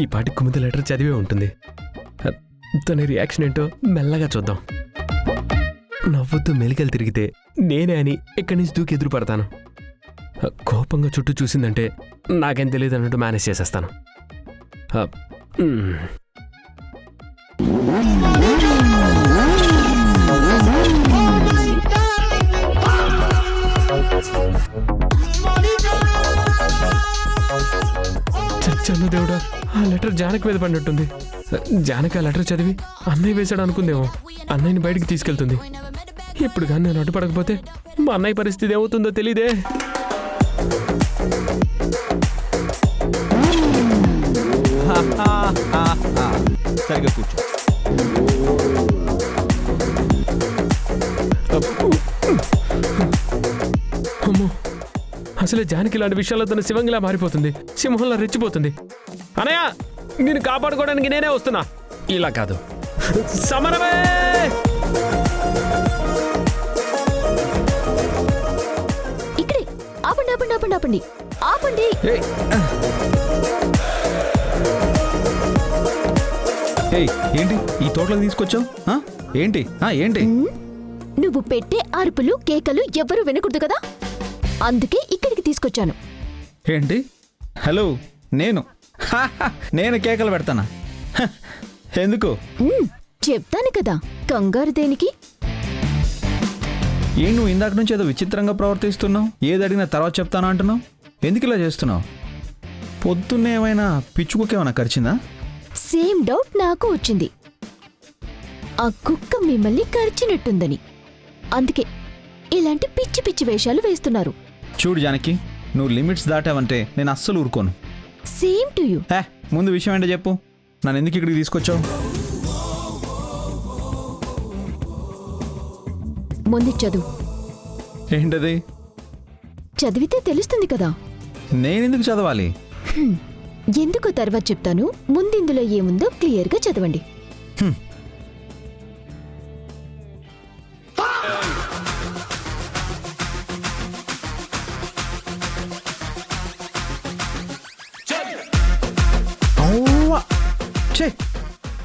ఈ పాటి కుముద లెటర్ చదివే ఉంటుంది. తన రియాక్షన్ ఏంటో మెల్లగా చూద్దాం. నవ్వుతూ మెలికలు తిరిగితే నేనే అని ఇక్కడి నుంచి దూకి ఎదురు పడతాను. కోపంగా చుట్టూ చూసిందంటే నాకేం తెలియదు అన్నట్టు మేనేజ్ చేసేస్తాను. చచ్చన్న దేవుడా, ఆ లెటర్ జానకి మీద పడినట్టుంది. జానకి ఆ లెటర్ చదివి అన్నయ్య వేశాడు అనుకుందేమో. అన్నయ్యని బయటికి తీసుకెళ్తుంది. ఇప్పుడు కానీ నేను అడ్డుపడకపోతే మా అన్నయ్య పరిస్థితి ఏమవుతుందో తెలీదే. సరిగ్గా కూర్చో. అమ్మో, అసలే జానకి ఇలాంటి విషయాల్లో తన శివంగిలా మారిపోతుంది. సింహంలా రెచ్చిపోతుంది. అనయ్య, నేను కాపాడుకోవడానికి నేనే వస్తున్నా. ఇలా కాదు, సమరమే. ఇక్కడే ఆపండి ఆపండి ఆపండి ఆపండి ఆపండి. ఏంటి ఈ తోటలోకి తీసుకొచ్చావు? ఏంటి ఏంటి? నువ్వు పెట్టే అరుపులు కేకలు ఎవ్వరూ వినకూడదు కదా, అందుకే ఇక్కడికి తీసుకొచ్చాను. ఏంటి? హలో, నేను కేకలు పెడతానా? ఎందుకు? చెప్తాను కదా, కంగారు దేనికి? నువ్వు ఇందాక నుంచి ఏదో విచిత్రంగా ప్రవర్తిస్తున్నావు. ఏది అడిగినా తర్వాత చెప్తాను అంటున్నావు. ఎందుకు ఇలా చేస్తున్నావు? పొద్దున్నే ఏమైనా పిచ్చుకుకేమైనా కరిచిందా? సేమ్ డౌట్ నాకు వచ్చింది. ఆ కుక్క మిమ్మల్ని కరిచినట్టుందని. అందుకే ఇలాంటి పిచ్చి పిచ్చి వేషాలు వేస్తున్నారు. చూడు జానకి, నువ్వు లిమిట్స్ దాటావంటే నేను అస్సలు ఊరుకోను. Same to you. ముందు విషయం ఏంటో చెప్పు. నన్ను ఎందుకు ఇక్కడికి తీసుకొచ్చావు? ముందు చదువు. ఏంటది? చదివితే తెలుస్తుంది కదా. నేనెందుకు చదవాలి? ఎందుకో తర్వాత చెప్తాను. ముందిందులో ఏముందో క్లియర్గా చదవండి.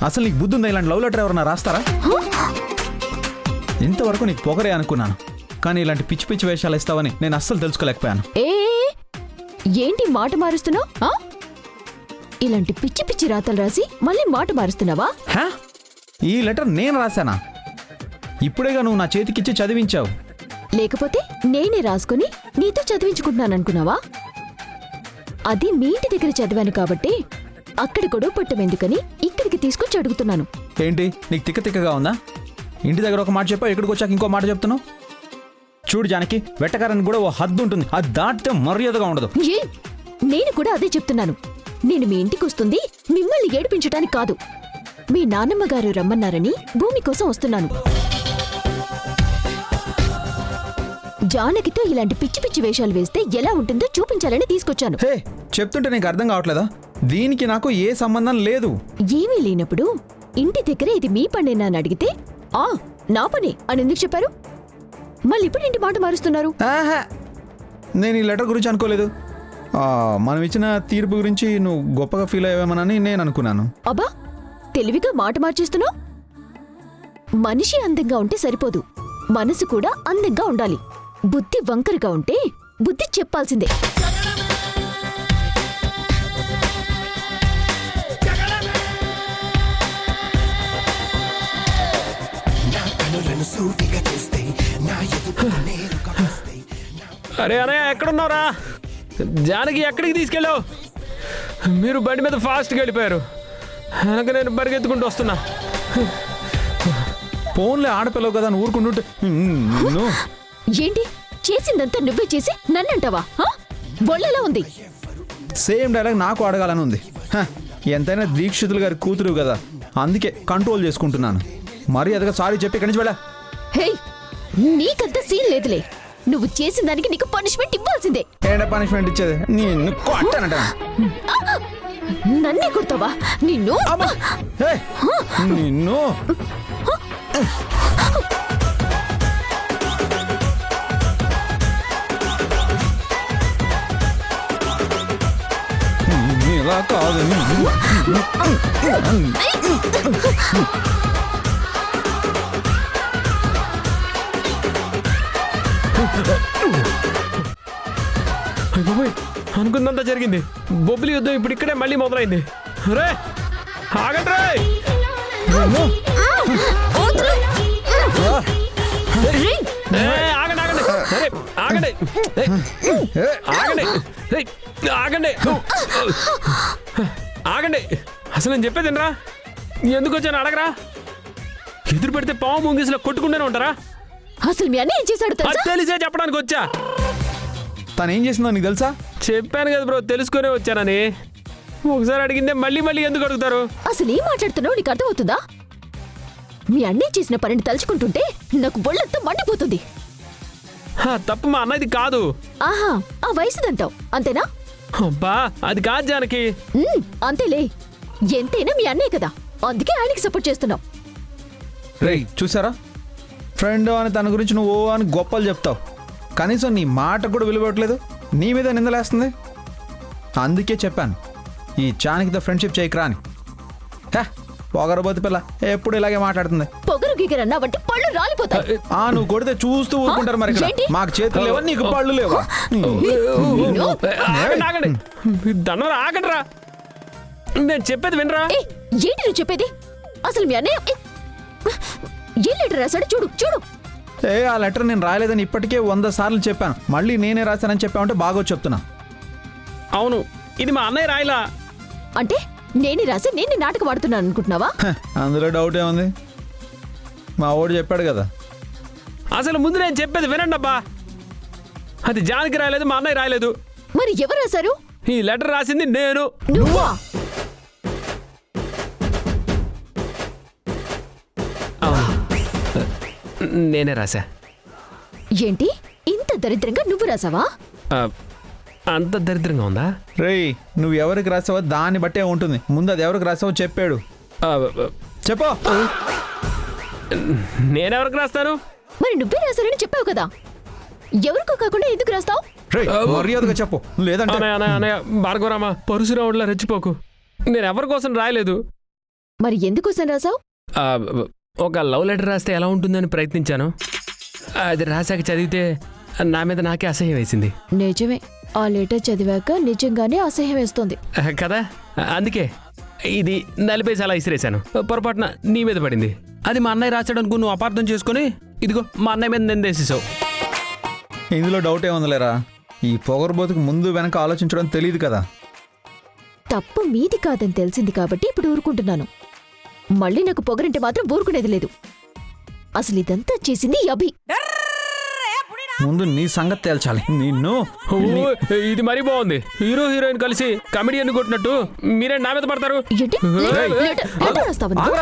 అసలు నీకు బుద్ధి ఉందా? ఇలాంటి లవ్ లెటర్ ఎవరన్నా రాస్తారా? ఇంతవరకు నీకు పొగరే అనుకున్నాను, కానీ ఇలాంటి పిచ్చి పిచ్చి వేషాలు ఇస్తావని నేను అస్సలు తెలుసుకోలేకపోయాను. ఏంటి మాట మారుస్తున్నావు? ఇలాంటి పిచ్చి పిచ్చి రాతలు రాసి మళ్ళీ మాట మారుస్తున్నావా? ఈ లెటర్ నేను రాశానా? ఇప్పుడేగా నువ్వు నా చేతికిచ్చి చదివించావు. లేకపోతే నేనే రాసుకుని నీతో చదివించుకుంటున్నాననుకున్నావా? అది మీ ఇంటి దగ్గర చదివాను కాబట్టి అక్కడ గొడవ పట్టం ఎందుకని ఇక్కడికి తీసుకొచ్చి అడుగుతున్నాను. ఏంటి నీకు తిక్క తిక్కగా ఉందా? ఇంటి దగ్గర ఒక మాట చెప్పావు, ఇక్కడికి వచ్చాక ఇంకో మాట చెప్తున్నావు. చూడు జానకి, వెట్టకారానికి కూడా ఓ హద్దు ఉంటుంది. అది దాటితే మర్యాదగా ఉండదు. నేను కూడా అదే చెప్తున్నాను. నేను మీ ఇంటికి వస్తుంది మిమ్మల్ని ఏడిపించటానికి కాదు. మీ నాన్నమ్మ గారు రమ్మన్నారని భూమి కోసం వస్తున్నాను. జానకితో ఇలాంటి పిచ్చి పిచ్చి వేషాలు వేస్తే ఎలా ఉంటుందో చూపించాలని తీసుకొచ్చాను. చెప్తుంటే నీకు అర్థం కావట్లేదా? దీనికి నాకు ఏ సంబంధం లేదు. ఏమీ లేనప్పుడు ఇంటి దగ్గర ఇది మీ పనేనా అని అడిగితే నా పనే అని ఎందుకు చెప్పారు? మళ్ళీ ఇప్పుడు ఇంటి మాట మారుస్తున్నారు. నేను ఈ లెటర్ గురించి అనుకోలేదు. మనం ఇచ్చిన తీర్పు గురించి నువ్వు గొప్పగా ఫీల్ అయ్యామని నేను అనుకున్నాను. అబ్బా, తెలివిగా మాట మార్చేస్తున్నావు. మనిషి అందంగా ఉంటే సరిపోదు, మనసు కూడా అందంగా ఉండాలి. బుద్ధి వంకరగా ఉంటే బుద్ధి చెప్పాల్సిందే. అరే అనయ్య, ఎక్కడున్నారా? జానకి ఎక్కడికి తీసుకెళ్ళావు? మీరు బండి మీద ఫాస్ట్గా వెళ్ళిపోయారు. వెనక నేను పరిగెత్తుకుంటూ వస్తున్నా. ఫోన్లో ఆడపిల్లవు కదా అని ఊరుకుంటుంటే ఏంటి చేసిందంతా నువ్వే చేసి నన్నంటావా? బొళ్ళలా ఉంది. సేమ్ డైలాగ్ నాకు అడగాలని ఉంది. ఎంతైనా దీక్షితులు గారి కూతురు కదా, అందుకే కంట్రోల్ చేసుకుంటున్నాను. మరి అదిగా సారీ చెప్పి ఇక్కడి నుంచి వెళ్ళా. నీకంత సీన్ లేదులే. నువ్వు చేసిన దానికి నీకు పనిష్మెంట్ ఇవ్వాల్సిందే. ఏంటో పనిష్మెంట్ ఇచ్చేది? నన్నే కొడతావా? నిన్ను నిన్ను ఇలా బాబోయ్, అనుకున్నంత జరిగింది. బొబ్బిలి యుద్ధం ఇప్పుడు ఇక్కడే మళ్ళీ మొదలైంది. రే ఆగండి రే. ఆగండి ఆగండి. అరే ఆగండి. ఆగండి. ఆగండి. ఆగండి. అసలు నేను చెప్పేదినరా? ఎందుకు వచ్చాను అడగరా? ఎదురు పెడితే పాము ముంగిసిలో కొట్టుకుంటూనే ఉంటారా? అసలు మీ అన్న ఏం చేశాడు తెలుసా? తెలిసే చెప్పడానికి వచ్చా. తను ఏం చేసిందో నీకు తెలుసా? చెప్పాను కదా బ్రో, తెలుసుకునే వచ్చానని. ఒకసారి అడిగిందే మళ్ళీ మళ్ళీ ఎందుకు అడుగుతారు? అసలు ఏం మాట్లాడుతున్నావు నీకు అర్థమవుతుందా? మీ అన్నయ్య చేసిన పనిని తలుచుకుంటుంటే నాకు ఒళ్ళంతా మండిపోతుంది. తప్పు మా అన్నది కాదు. ఆహా, ఆ వయసుదంటావు అంతేనా? అబ్బా అది కాదు జానకి. అంతేలే, ఎంతైనా మీ అన్నయ్య కదా, అందుకే ఆయనకి సపోర్ట్ చేస్తున్నావు. రేయ్ చూసారా, ఫ్రెండ్ అని తన గురించి నువ్వు ఓ అని గొప్పలు చెప్తావు, కనీసం నీ మాట కూడా విలువట్లేదు, నీ మీద నిందలేస్తుంది. అందుకే చెప్పాను ఈ చాణక్యతో ఫ్రెండ్షిప్ చేయకరా అని. పొగరబోతు పిల్ల ఎప్పుడు ఇలాగే మాట్లాడుతుంది. పొగరు గిగరన్నా వంటి పళ్ళు రాలిపోతాయి. నువ్వు కొడితే చూస్తూ ఊరుకుంటారు మరి. ఏంటి? మాకు చేతులు లేవా, నీకు పళ్ళు లేవా? దండరా ఆగండిరా, నేను చెప్పేది వినరా? ఏంటి నువ్వు చెప్పేది? అసలు మీ అన్నయ్య ఏం లెటర్ రాశాడు చూడు చూడు. ఆ లెటర్ నేను రాయలేదని ఇప్పటికే 100 సార్లు చెప్పాను, మళ్ళీ నేనే రాశానని చెప్పామంటే బాగా చెప్తున్నా. అవును, ఇది మా అన్నయ్య రాయలా. అంటే నేనే రాసి నేనే నాటకం ఆడుతున్నాను అనుకుంటున్నావా? అందులో డౌట్ ఏముంది, మా వాడు చెప్పాడు కదా. అసలు ముందు నేను చెప్పేది వినండి అబ్బా. అది జానకి రాయలేదు, మా అన్నయ్య రాయలేదు. మరి ఎవరు రాశారు? ఈ లెటర్ రాసింది నేను. నువ్వా? నేనే రాసా. ఏంటి ఇంత దరిద్రంగా నువ్వు రాసావా? అంత దరిద్రంగా ఉందా? రేయ్ నువ్వు ఎవరికి రాసావో దాన్ని బట్టే ఉంటుంది, ముందు అది ఎవరికి రాసావో చెప్పాడు. చెప్పు. నేనెవరికి రాస్తాను? మరి నువ్వే రాశారని చెప్పావు కదా, ఎవరికో కాకుండా ఎందుకు రాస్తావు? మర్యాదగా చెప్పు, లేదంటే భార్గవరామా పరశురావుడిలా రెచ్చిపోకు. నేను ఎవరి కోసం రాయలేదు. మరి ఎందుకోసం రాసావు? ఒక లవ్ లెటర్ రాస్తే ఎలా ఉంటుందని ప్రయత్నించాను. అది రాశాక చదివితే నా మీద నాకే అసహ్యం వేసింది. నిజమే, ఆ లెటర్ చదివాక నిజంగానే అసహ్యం వేస్తుంది కదా. అందుకే ఇది నలిపేసి అలా ఇసిరేశాను. పొరపాటున నీ మీద పడింది. అది మా అన్నయ్య రాశాడు అనుకో, నువ్వు అపార్థం చేసుకుని ఇదిగో మా అన్నయ్య మీద నిందేసేసావు. ఇందులో డౌట్ ఏముందిలేరా, ఈ పొగరబోతుకు ముందు వెనక ఆలోచించడం తెలియదు కదా. తప్పు మీది కాదని తెలిసింది కాబట్టి ఇప్పుడు ఊరుకుంటున్నాను. మళ్ళీ నాకు పొగరంటే మాత్రం ఊరుకునేది లేదు. అసలు ఇదంతా చేసింది అభి. ముందు నీ సంగతి తేల్చాలి. నిన్ను ఇది మరీ బాగుంది. హీరో హీరోయిన్ కలిసి కమెడియన్ కొట్టినట్టు మీరే నా మీద పడతారు. ఏంటి? లెటర్ రాస్తావా నువ్వు?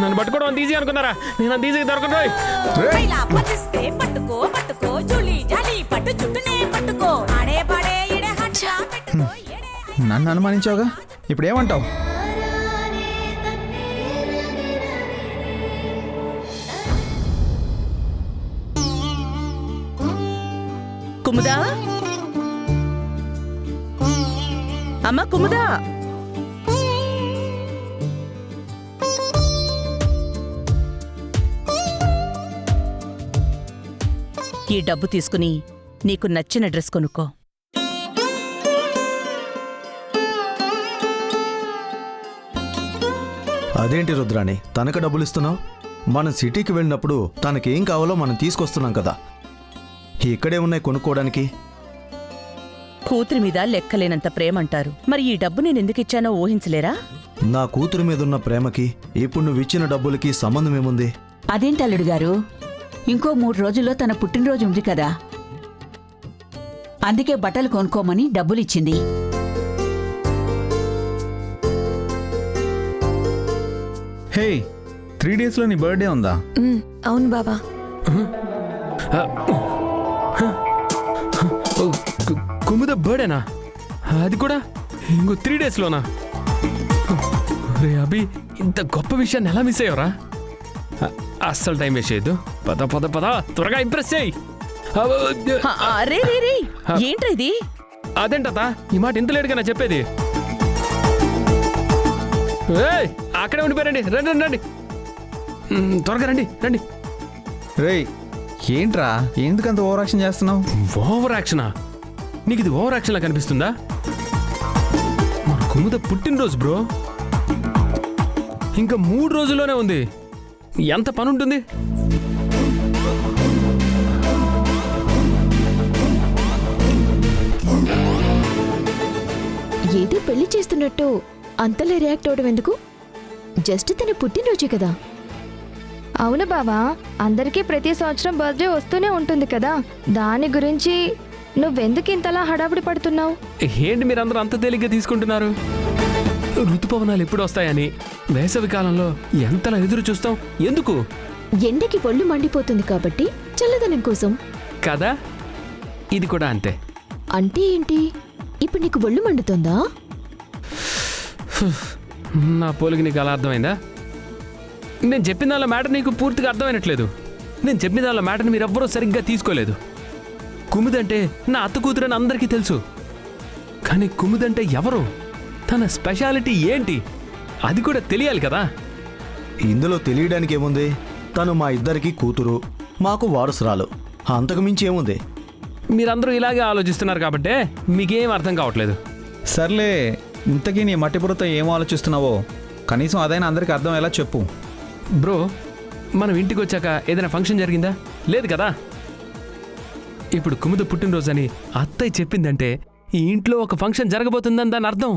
నన్ను పట్టుకోవడం అంత ఈజీ అనుకున్నారా? నేను అంత ఈజీగా దొరకదు. నన్ను అనుమానించావుగా, ఇప్పుడు ఏమంటావు? కుముదా, అమ్మ కుముదా, ఈ డబ్బు తీసుకుని నీకు నచ్చిన డ్రెస్ కొనుక్కో. అదేంటి రుద్రాణి, తనకు డబ్బులు ఇస్తున్నావు? మనం సిటీకి వెళ్ళినప్పుడు తనకేం కావాలో మనం తీసుకొస్తున్నాం కదా, ఇక్కడే ఉన్నాయి కొనుక్కోవడానికి. కూతురి మీద లెక్కలేనంత ప్రేమంటారు, మరి ఈ డబ్బు నేనెందుకిచ్చానో ఊహించలేరా? నా కూతురు మీదున్న ప్రేమకి ఇప్పుడు నువ్వు ఇచ్చిన డబ్బులకి సంబంధం ఏముంది? అదేంటి అల్లుడు గారు, ఇంకో 3 రోజుల్లో తన పుట్టినరోజు ఉంది కదా, అందుకే బట్టలు కొనుక్కోమని డబ్బులిచ్చింది. హే, 3 daysలో నీ బర్త్డే ఉందా? అవును బాబా. కుముద బర్త్డేనా? అది కూడా ఇంకో 3 daysలోనా? రే అభి, ఇంత గొప్ప విషయాన్ని ఎలా మిస్ అయ్యావురా? అస్సలు టైం వేస్ట్ చేయొద్దు. పద పద పద, త్వరగా ఇంప్రెస్ చేయి. అరే రే రే ఏంట్రా ఇది? అదేంటత ఈ మాట ఇంత లేటుగా నా చెప్పేది? ఏయ్, అక్కడే ఉండిపోయారండి. రండి రండి రండి. త్వరగా రండి రండి. రేయ్ ఏంట్రా, ఎందుకంత ఓవర్ యాక్షన్ చేస్తున్నావు? ఓవర్ యాక్షనా? నీకు ఇది ఓవర్ యాక్షన్ లా కనిపిస్తుందా? మన కుముద పుట్టినరోజు బ్రో, ఇంకా 3 రోజుల్లోనే ఉంది. ఎంత పని ఉంటుంది? ఏదో పెళ్లి చేస్తున్నట్టు అంతలా రియాక్ట్ అవడం ఎందుకు? జస్ట్ తన పుట్టినరోజే కదా. అవును బావా, అందరికీ ప్రతి సంవత్సరం బర్త్డే వస్తూనే ఉంటుంది కదా, దాని గురించి నువ్వెందుకు ఇంతలా హడావిడి పడుతున్నావు? ఏంటి మీరందరూ అంత తేలిగ్గా తీసుకుంటున్నారు? ఋతుపవనాలు ఎప్పుడు వస్తాయని వేసవి కాలంలో ఎంతలా ఎదురు చూస్తాం. ఎందుకు? ఎండకి ఒళ్ళు మండిపోతుంది కాబట్టి చల్లదనం కోసం కదా. ఇది కూడా అంతే. అంటే ఏంటి? ఇప్పుడు నీకు ఒళ్ళు మండుతుందా? నా పోలికి నీకు అలా అర్థమైందా? నేను చెప్పిన దానిలో మ్యాటర్ నీకు పూర్తిగా అర్థమైనట్లేదు. నేను చెప్పిన దానిలో మ్యాటర్ని మీరెవ్వరూ సరిగ్గా తీసుకోలేదు. కుముదంటే నా అత్త కూతురని అందరికీ తెలుసు, కానీ కుముదంటే ఎవరు, తన స్పెషాలిటీ ఏంటి, అది కూడా తెలియాలి కదా. ఇందులో తెలియడానికి ఏముంది? తను మా ఇద్దరికి కూతురు, మాకు వారసురాలు, అంతకు మించి ఏముంది? మీరందరూ ఇలాగే ఆలోచిస్తున్నారు కాబట్టే మీకేం అర్థం కావట్లేదు. సర్లే, ఇంతకీ నీ మట్టిపురతో ఏం ఆలోచిస్తున్నావో కనీసం అదైనా అందరికి అర్థం ఎలా చెప్పు. బ్రో, మనం ఇంటికి వచ్చాక ఏదైనా ఫంక్షన్ జరిగిందా? లేదు కదా. ఇప్పుడు కుముద పుట్టినరోజు అని అత్తయ్య చెప్పిందంటే ఈ ఇంట్లో ఒక ఫంక్షన్ జరగబోతుందని దాని అర్థం.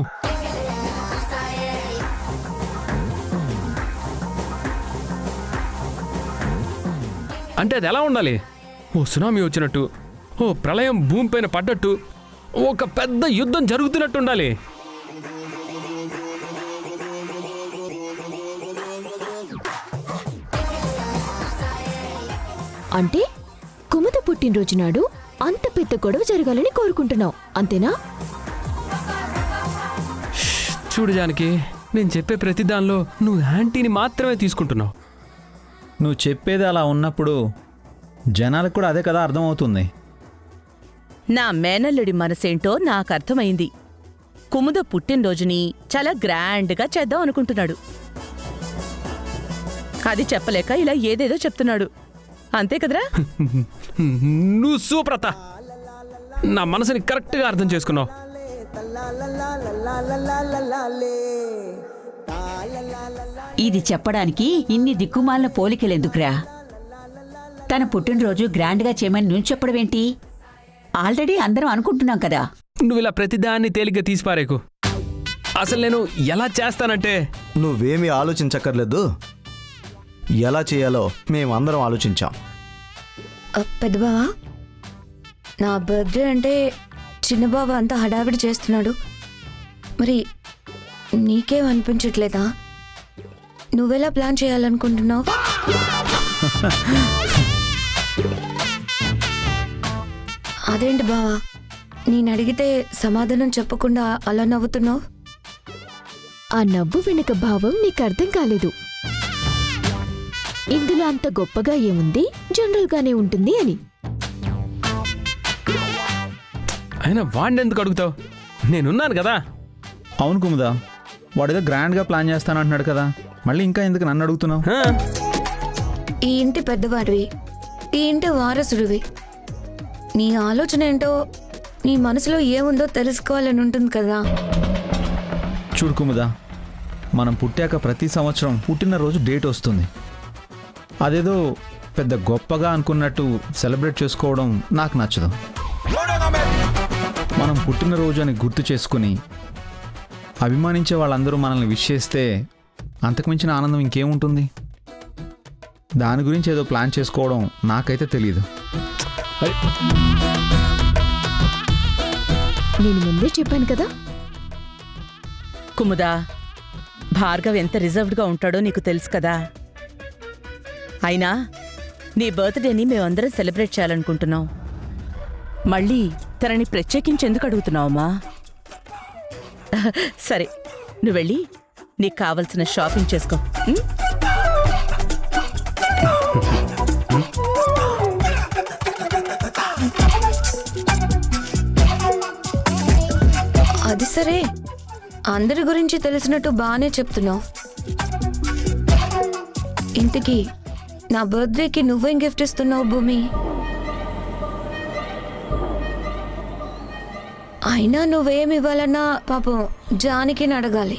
అంటే అది ఎలా ఉండాలి? ఓ సునామీ వచ్చినట్టు, ఓ ప్రళయం భూమిపైన పడ్డట్టు, ఒక పెద్ద యుద్ధం జరుగుతున్నట్టు ఉండాలి. అంటే కుముద పుట్టినరోజు నాడు అంత పెద్ద గొడవ జరగాలని కోరుకుంటున్నావు, అంతేనా? చూడు జానకి, నేను చెప్పే ప్రతి దానిలో నువ్వు యాంటీని మాత్రమే తీసుకుంటున్నావు. నువ్వు చెప్పేది అలా ఉన్నప్పుడు జనాలకు కూడా అదే కదా అర్థమవుతుంది. నా మేనల్లుడి మనసేంటో నాకు అర్థమైంది. కుముద పుట్టినరోజుని చాలా గ్రాండ్గా చేద్దాం అనుకుంటున్నాడు. అది చెప్పలేక ఇలా ఏదేదో చెప్తున్నాడు, అంతే కదరా? నువ్వు సూప్రత, నా మనసుని కరెక్ట్గా అర్థం చేసుకున్నావు. ఇది చెప్పడానికి ఇన్ని దిక్కుమాలిన పోలికలెందుకురా? తన పుట్టినరోజు గ్రాండ్గా చేయమని నువ్వు చెప్పడమేంటి? ఆల్రెడీ అందరం అనుకుంటున్నాం కదా. నువ్వు ఇలా ప్రతిదాన్ని తేలిగ్గా తీసిపారేకు. అసలు నేను ఎలా చేస్తానంటే, నువ్వేమీ ఆలోచించక్కర్లేదు. ఎలా చేయాలో మేమందరం ఆలోచించాం. పెద్దబావా, నా బర్త్డే అంటే చిన్నబావ అంతా హడావిడి చేస్తున్నాడు, మరి నీకేం అనిపించట్లేదా? నువ్వెలా ప్లాన్ చేయాలనుకుంటున్నావు? అదేంటి బావా, నేను అడిగితే సమాధానం చెప్పకుండా అలా నవ్వుతున్నావు? ఆ నవ్వు వెనుక భావం నీకు అర్థం కాలేదు. ఇందులో అంత గొప్పగా ఏముంది, జనరల్గానే ఉంటుంది అని. అయినా వాడిని ఎందుకు అడుగుతావు? నేనున్నాను కదా. అవును కుముదా, వాడేదో గ్రాండ్గా ప్లాన్ చేస్తానంటున్నాడు కదా, మళ్ళీ ఇంకా ఎందుకు నన్ను అడుగుతున్నావు? హా? ఈ ఇంటి పెద్దవాడివి, ఈ ఇంటి వారసుడివి. నీ ఆలోచన ఏంటో, నీ మనసులో ఏముందో తెలుసుకోవాలని ఉంటుంది కదా. చూడు కుముదా, మనం పుట్టాక ప్రతి సంవత్సరం పుట్టినరోజు డేట్ వస్తుంది. అదేదో పెద్ద గొప్పగా అనుకున్నట్టు సెలబ్రేట్ చేసుకోవడం నాకు నచ్చదు. మనం పుట్టినరోజు అని గుర్తు చేసుకుని అభిమానించే వాళ్ళందరూ మనల్ని విష్ చేస్తే అంతకుమించిన ఆనందం ఇంకేముంటుంది? దాని గురించి ఏదో ప్లాన్ చేసుకోవడం నాకైతే తెలియదు. నేను ముందే చెప్పాను కదా. కుముదా, భార్గవ్ ఎంత రిజర్వ్డ్గా ఉంటాడో నీకు తెలుసు కదా. అయినా నీ బర్త్డేని మేమందరం సెలబ్రేట్ చేయాలనుకుంటున్నాం. మళ్ళీ తనని ప్రత్యేకించి ఎందుకు అడుగుతున్నావమ్మా? సరే, నువ్వు వెళ్ళి నీకు కావలసిన షాపింగ్ చేసుకో ఉం? అది సరే, అందరి గురించి తెలిసినట్టు బాగానే చెప్తున్నావు. ఇంతకీ నా బర్త్డేకి నువ్వేం గిఫ్ట్ ఇస్తున్నావు భూమి? అయినా నువ్వేమి ఇవ్వాలన్నా పాపం జానకిని అడగాలి.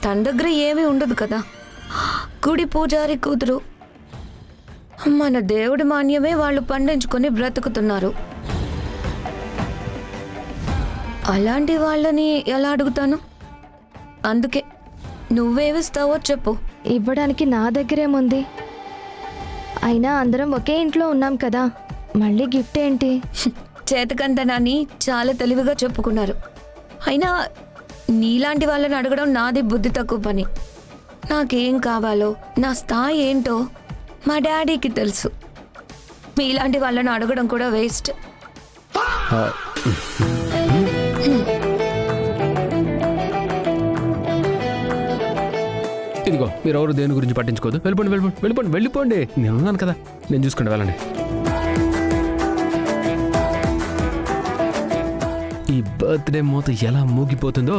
తన దగ్గర ఏమీ ఉండదు కదా. గుడి పూజారి కూతురు. మన దేవుడి మాన్యమే వాళ్ళు పండించుకొని బ్రతుకుతున్నారు. అలాంటి వాళ్ళని ఎలా అడుగుతాను? అందుకే నువ్వేమిస్తావో చెప్పు. ఇవ్వడానికి నా దగ్గరేముంది? అయినా అందరం ఒకే ఇంట్లో ఉన్నాం కదా, మళ్ళీ గిఫ్ట్ ఏంటి? చేతకంతనాన్ని చాలా తెలివిగా చెప్పుకున్నారు. అయినా నీలాంటి వాళ్ళని అడగడం నాది బుద్ధి తక్కువ పని. నాకేం కావాలో, నా స్థాయి ఏంటో మా డాడీకి తెలుసు. మీలాంటి వాళ్ళని అడగడం కూడా వేస్ట్. ఇదిగో మీరెవరు దేని గురించి పట్టించుకోదు. వెళ్ళిపోండి వెళ్ళిపోండి వెళ్ళిపోండి వెళ్ళిపోండి. నేను ఉన్నాను కదా, నేను చూసుకుంటూ వెళ్ళండి. ఈ బర్త్డే మూత ఎలా మూగిపోతుందో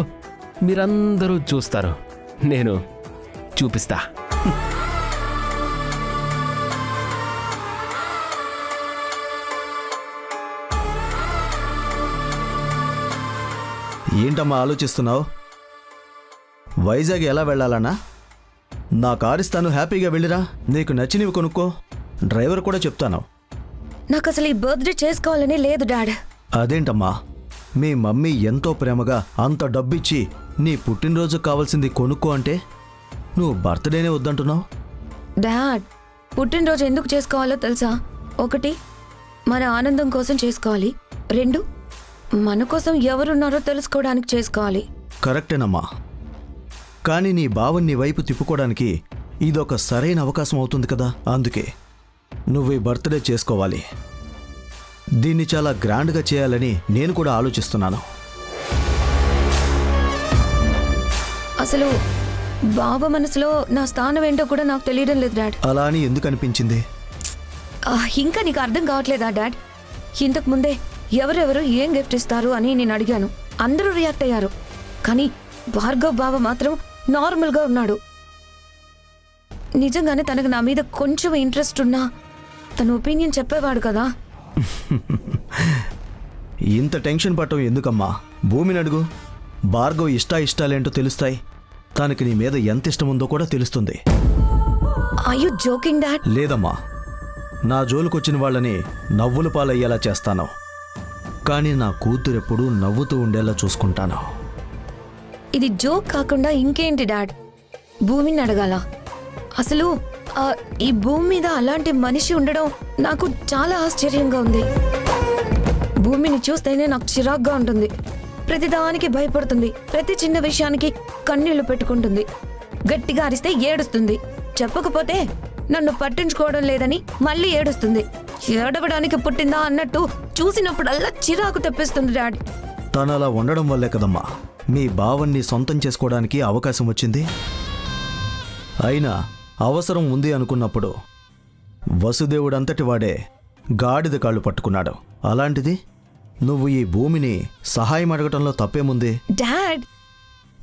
మీరందరూ చూస్తారు. నేను చూపిస్తా. ఏంటమ్మా ఆలోచిస్తున్నావు? వైజాగ్ ఎలా వెళ్ళాలన్నా? నా కారు ఇస్తాను, హ్యాపీగా వెళ్ళిరా. నీకు నచ్చినవి కొనుక్కో. డ్రైవర్ కూడా చెప్తాను. నాకు అసలు ఈ బర్త్డే చేసుకోవాలని లేదు డాడ్. అదేంటమ్మా, మీ మమ్మీ ఎంతో ప్రేమగా అంత డబ్బిచ్చి నీ పుట్టినరోజుకు కావాల్సింది కొనుక్కో అంటే నువ్వు బర్త్డేనే వద్దంటున్నావు? డాడ్, పుట్టినరోజు ఎందుకు చేసుకోవాలో తెలుసా? 1, మన ఆనందం కోసం చేసుకోవాలి. 2, మన కోసం ఎవరున్నారో తెలుసుకోవడానికి చేసుకోవాలి. కరెక్టేనమ్మా, కానీ నీ బావని నీ వైపు తిప్పుకోవడానికి ఇదొక సరైన అవకాశం అవుతుంది కదా. అందుకే నువ్వు ఈ బర్త్డే చేసుకోవాలి. దీన్ని చాలా గ్రాండ్గా చేయాలని నేను కూడా ఆలోచిస్తున్నాను. అసలు బావ మనసులో నా స్థానం ఏంటో కూడా నాకు తెలియడం లేదు డాడ్. అలా అని ఎందుకు అనిపించింది? ఇంకా నీకు అర్థం కావట్లేదా డాడ్? ఇంతకు ముందే ఎవరెవరు ఏం గిఫ్ట్ ఇస్తారు అని నేను అడిగాను. అందరూ రియాక్ట్ అయ్యారు. కానీ భార్గవ్ బావ మాత్రం నార్మల్గా ఉన్నాడు. నిజంగానే తనకు నా మీద కొంచెం ఇంట్రెస్ట్ ఉన్నా తన ఒపీనియన్ చెప్పేవాడు కదా. ఇంత టెన్షన్ పట్టడం ఎందుకమ్మా? భూమిని అడుగు. భార్గవ్ ఇష్టాలేంటో తెలుస్తాయి. తనకి నీ మీద ఎంత ఇష్టం ఉందో కూడా తెలుస్తుంది. Are you joking dad? లేదమ్మా, నా జోలుకొచ్చిన వాళ్ళని నవ్వుల పాలయ్యేలా చేస్తాను, కానీ నా కూతురెప్పుడు నవ్వుతూ ఉండేలా చూసుకుంటాను. ఇది జోక్ కాకుండా ఇంకేంటి డాడ్? భూమిని అడగాల. అసలు ఈ భూమి మీద అలాంటి మనిషి ఉండడం నాకు చాలా ఆశ్చర్యంగా ఉంది. భూమిని చూస్తేనే నాకు చిరాగ్గా ఉంటుంది. ప్రతిదానికి భయపడుతుంది. ప్రతి చిన్న విషయానికి కన్నీళ్లు పెట్టుకుంటుంది. గట్టిగా అరిస్తే ఏడుస్తుంది. చెప్పకపోతే నన్ను పట్టించుకోవడం లేదని మళ్ళీ ఏడుస్తుంది. ఏడవడానికి పుట్టిందా అన్నట్టు చూసినప్పుడల్లా చిరాకు తెప్పిస్తుంది డాడ్. తను అలా ఉండడం వల్లే కదమ్మా మీ బావన్ని సొంతం చేసుకోవడానికి అవకాశం వచ్చింది. అయినా అవసరం ఉంది అనుకున్నప్పుడు వసుదేవుడంతటి వాడే గాడిద కాళ్ళు పట్టుకున్నాడు. అలాంటిది నువ్వు ఈ భూమిని సహాయం అడగటంలో తప్పేముంది? డాడ్,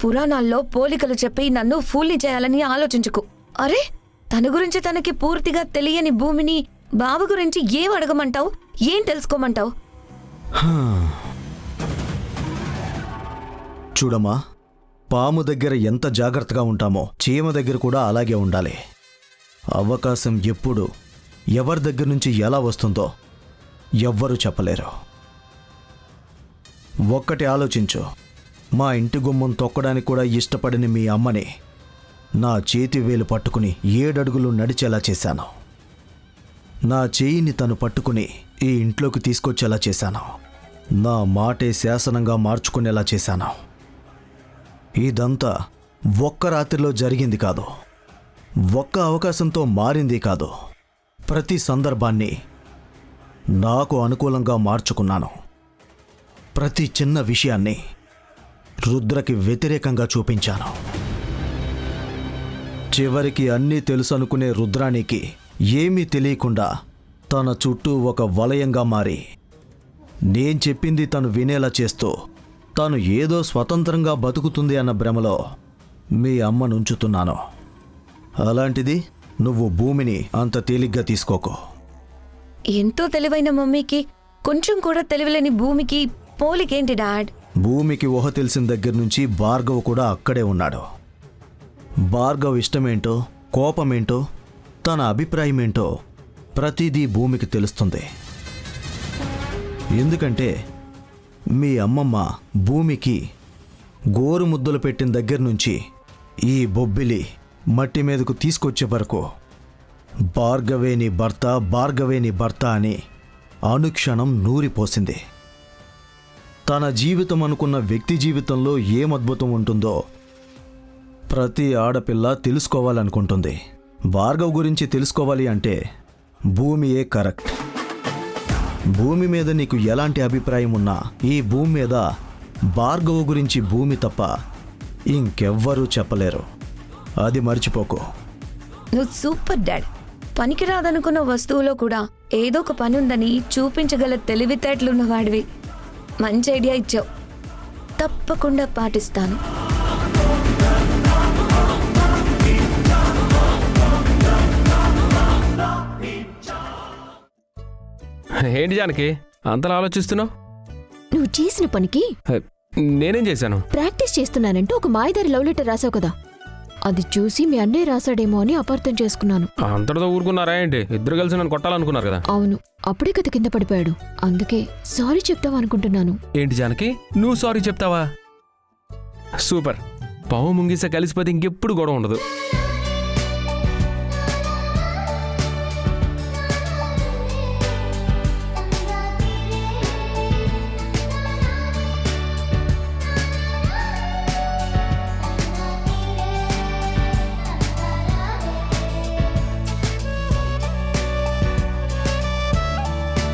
పురాణాల్లో పోలికలు చెప్పి నన్ను ఫూల్ని చేయాలని ఆలోచించుకు. అరే, తన గురించి తనకి పూర్తిగా తెలియని భూమిని బావ గురించి ఏం అడగమంటావు? ఏం తెలుసుకోమంటావు? చూడమ్మా, పాము దగ్గర ఎంత జాగ్రత్తగా ఉంటామో చీమ దగ్గర కూడా అలాగే ఉండాలి. అవకాశం ఎప్పుడు ఎవరి దగ్గర నుంచి ఎలా వస్తుందో ఎవ్వరూ చెప్పలేరు. ఒక్కటి ఆలోచించు, మా ఇంటి గుమ్మం తొక్కడానికి కూడా ఇష్టపడిన మీ అమ్మని నా చేతి వేలు పట్టుకుని 7 అడుగులు నడిచేలా చేశాను. నా చేయిని తను పట్టుకుని ఈ ఇంట్లోకి తీసుకొచ్చేలా చేశాను. నా మాటే శాసనంగా మార్చుకునేలా చేశాను. ఇదంతా ఒక్క రాత్రిలో జరిగింది కాదు, ఒక్క అవకాశంతో మారింది కాదు. ప్రతి సందర్భాన్ని నాకు అనుకూలంగా మార్చుకున్నాను. ప్రతి చిన్న విషయాన్ని రుద్రకి వ్యతిరేకంగా చూపించాను. చివరికి అన్నీ తెలుసు అనుకునే రుద్రానికి ఏమీ తెలియకుండా తన చుట్టూ ఒక వలయంగా మారి నేను చెప్పింది తను వినేలా చేస్తూ తాను ఏదో స్వతంత్రంగా బతుకుతుంది అన్న భ్రమలో మీ అమ్మనుంచుతున్నాను. అలాంటిది నువ్వు భూమిని అంత తేలిగ్గా తీసుకోకు. ఎంతో తెలివైన మమ్మీకి కొంచెం కూడా తెలివిలేని భూమికి పోలికేంటి డాడ్? భూమికి ఊహ తెలిసిన దగ్గర నుంచి భార్గవ్ కూడా అక్కడే ఉన్నాడు. భార్గవ్ ఇష్టమేంటో, కోపమేంటో, తన అభిప్రాయమేంటో ప్రతిదీ భూమికి తెలుస్తుంది. ఎందుకంటే మీ అమ్మమ్మ భూమికి గోరు ముద్దలు పెట్టిన దగ్గర నుంచి ఈ బొబ్బిలి మట్టి మీదకు తీసుకొచ్చే వరకు భార్గవే నీ భర్త, భార్గవే నీ భర్త అని అనుక్షణం నూరిపోసింది. తన జీవితం అనుకున్న వ్యక్తి జీవితంలో ఏం అద్భుతం ఉంటుందో ప్రతి ఆడపిల్ల తెలుసుకోవాలనుకుంటుంది. భార్గవ్ గురించి తెలుసుకోవాలి అంటే భూమియే కరెక్ట్. భూమి మీద నీకు ఎలాంటి అభిప్రాయం ఉన్నా ఈ భూమి మీద భార్గవ్ గురించి భూమి తప్ప ఇంకెవ్వరూ చెప్పలేరు. అది మర్చిపోకు. నువ్వు సూపర్ డాడ్. పనికిరాదనుకున్న వస్తువులో కూడా ఏదో ఒక పని ఉందని చూపించగల తెలివితేటలున్న వాడివి. మంచి ఐడియా ఇచ్చావు, తప్పకుండా పాటిస్తాను. ఏంటి జానకి అంతలా ఆలోచిస్తున్నావు? నువ్వు చేసిన పనికి నేనేం చేశాను? ప్రాక్టీస్ చేస్తున్నానంటూ ఒక మాయదారి లవ్ లెటర్ రాసావు కదా, అది చూసి మీ అన్నయ్య రాశాడేమో అని అపార్థం చేసుకున్నాను. అంతటితో ఊరుకున్నారా ఏంటి? ఇద్దరు కలిసి నన్ను కొట్టాలనుకున్నారు కదా. అవును, అప్పుడే కథ కింద పడిపోయాడు. అందుకే సారీ చెప్తావు అనుకుంటున్నాను. ఏంటి జానకి నువ్వు సారీ చెప్తావా? సూపర్. పావు ముంగిస కలిసిపోతే ఇంకెప్పుడు గొడవ ఉండదు.